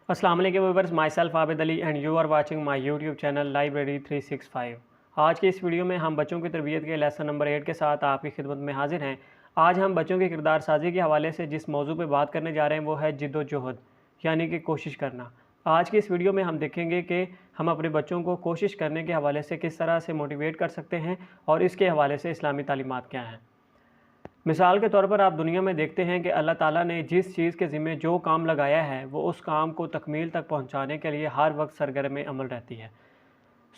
अस्सलाम वालेकुम viewers, myself Abid Ali and you are watching my YouTube channel library 365। आज की इस वीडियो में हम बच्चों की तरबियत के लेसन नंबर 8 के साथ आपकी खिदमत में हाजिर हैं। आज हम बच्चों की किरदार साजी के हवाले से जिस मौजू पे बात करने जा रहे हैं वो है जिद्दोजहद, यानी कि कोशिश करना। आज की इस वीडियो में हम देखेंगे कि हम अपने बच्चों को कोशिश करने के हवाले से किस तरह से मोटिवेट कर सकते हैं और इसके हवाले से इस्लामी तालीमात क्या हैं। मिसाल के तौर पर आप दुनिया में देखते हैं कि अल्लाह ताला ने जिस चीज़ के ज़िम्मे जो काम लगाया है वो उस काम को तकमील तक पहुंचाने के लिए हर वक्त सरगर्म अमल रहती है।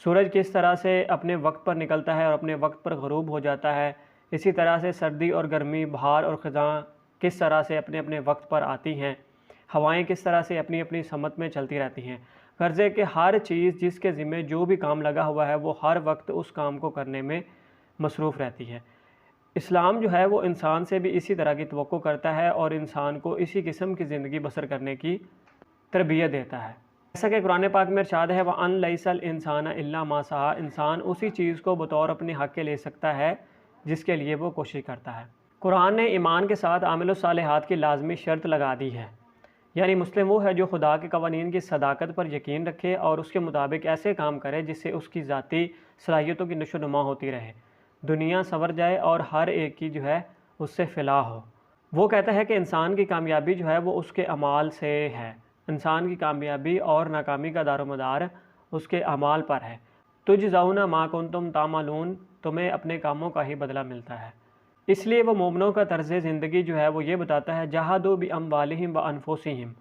सूरज किस तरह से अपने वक्त पर निकलता है और अपने वक्त पर ग़रूब हो जाता है, इसी तरह से सर्दी और गर्मी, बहार और ख़ज़ां किस तरह से अपने अपने वक्त पर आती हैं। हवाएँ किस तरह से अपनी अपनी समत में चलती रहती हैं। गर्ज़े कि हर चीज़ जिसके ज़िम्मे जो भी काम लगा हुआ है वो हर वक्त उस काम को करने में मसरूफ़ रहती है। इस्लाम जो है वो इंसान से भी इसी तरह की तवक्को करता है और इंसान को इसी किस्म की ज़िंदगी बसर करने की तरबियत देता है। जैसा कि कुरान पाक में इरशाद है, वअन लैसल इंसान इल्ला मा सआ, इंसान उसी चीज़ को बतौर अपने हक़ के ले सकता है जिसके लिए वो कोशिश करता है। कुरान ने ईमान के साथ आमिलुस सालिहात की लाजमी शर्त लगा दी है, यानी मुस्लिम वो है जो खुदा के कवानीन की सदाकत पर यकीन रखे और उसके मुताबिक ऐसे काम करे जिससे उसकी ज़ाती सलाहियतों की नशोनुमा होती रहे, दुनिया संवर जाए और हर एक की जो है उससे फ़लाह हो। वो कहता है कि इंसान की कामयाबी जो है वो उसके अमाल से है। इंसान की कामयाबी और नाकामी का दारोमदार उसके अमाल पर है। तुजज़ौना मा कुंतुम तामलून, तुम्हें अपने कामों का ही बदला मिलता है। इसलिए वो मोमिनों का तर्ज़ ज़िंदगी जो है वो ये बताता है, जहादू बि अम्वालिहिम व अनफुसिहिम,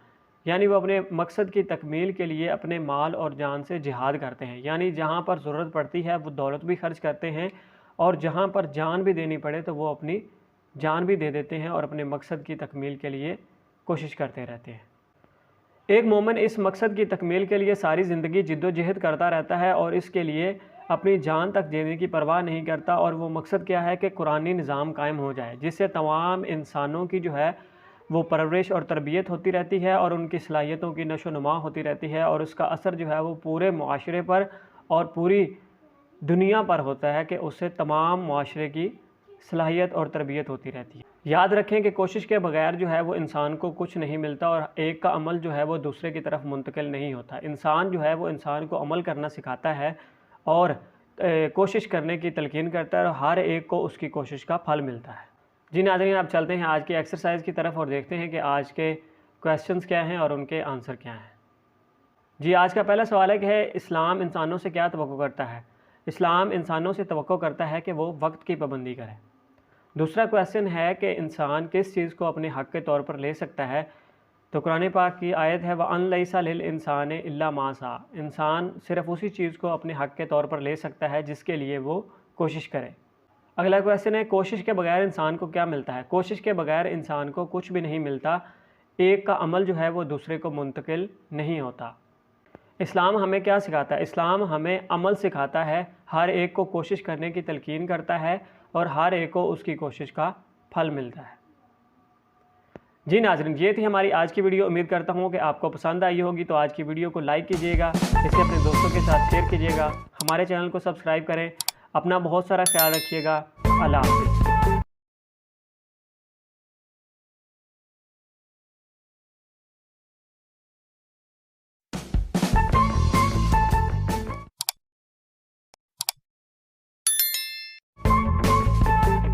यानी वो अपने मकसद की तकमील के लिए अपने माल और जान से जिहाद करते हैं, यानी जहाँ पर ज़रूरत पड़ती है वो दौलत भी खर्च करते हैं और जहाँ पर जान भी देनी पड़े तो वो अपनी जान भी दे देते हैं और अपने मकसद की तकमील के लिए कोशिश करते रहते हैं। एक मोमिन इस मकसद की तकमील के लिए सारी ज़िंदगी जिद्दोजहद करता रहता है और इसके लिए अपनी जान तक देने की परवाह नहीं करता। और वो मकसद क्या है कि कुरानी निज़ाम कायम हो जाए जिससे तमाम इंसानों की जो है वो परवरिश और तरबियत होती रहती है और उनकी सलाहियतों की नशोनुमा होती रहती है और उसका असर जो है वो पूरे मुआशरे पर और पूरी दुनिया पर होता है कि उससे तमाम मुआशरे की सलाहियत और तरबियत होती रहती है। याद रखें कि कोशिश के बगैर जो है वो इंसान को कुछ नहीं मिलता और एक का अमल जो है वो दूसरे की तरफ मुंतकिल नहीं होता। इंसान जो है वो इंसान को अमल करना सिखाता है और कोशिश करने की तलकीन करता है और हर एक को उसकी कोशिश का फल मिलता है। जी नाज़रीन, आप चलते हैं आज की एक्सरसाइज की तरफ और देखते हैं कि आज के क्वेश्चंस क्या हैं और उनके आंसर क्या हैं। जी, आज का पहला सवाल है कि इस्लाम इंसानों से क्या तवक्को करता है। इस्लाम इंसानों से तवक्को करता है कि वो वक्त की पाबंदी करे। दूसरा क्वेश्चन है कि इंसान किस चीज़ को अपने हक़ के तौर पर ले सकता है। तो कुरान पाक की आयत है, वअन लैसा लिल इंसान इल्ला मा सआ, इंसान सिर्फ़ उसी चीज़ को अपने हक़ के तौर पर ले सकता है जिसके लिए वो कोशिश करे। अगला क्वेश्चन है, कोशिश के बगैर इंसान को क्या मिलता है। कोशिश के बगैर इंसान को कुछ भी नहीं मिलता। एक का अमल जो है वो दूसरे को मुंतकिल नहीं होता। इस्लाम हमें क्या सिखाता है। इस्लाम हमें अमल सिखाता है, हर एक को कोशिश करने की तलकीन करता है और हर एक को उसकी कोशिश का फल मिलता है। जी नाज़रीन, ये थी हमारी आज की वीडियो। उम्मीद करता हूँ कि आपको पसंद आई होगी। तो आज की वीडियो को लाइक कीजिएगा, इसे अपने दोस्तों के साथ शेयर कीजिएगा, हमारे चैनल को सब्सक्राइब करें। अपना बहुत सारा ख्याल रखिएगा। अल्लाह हाफ़िज़।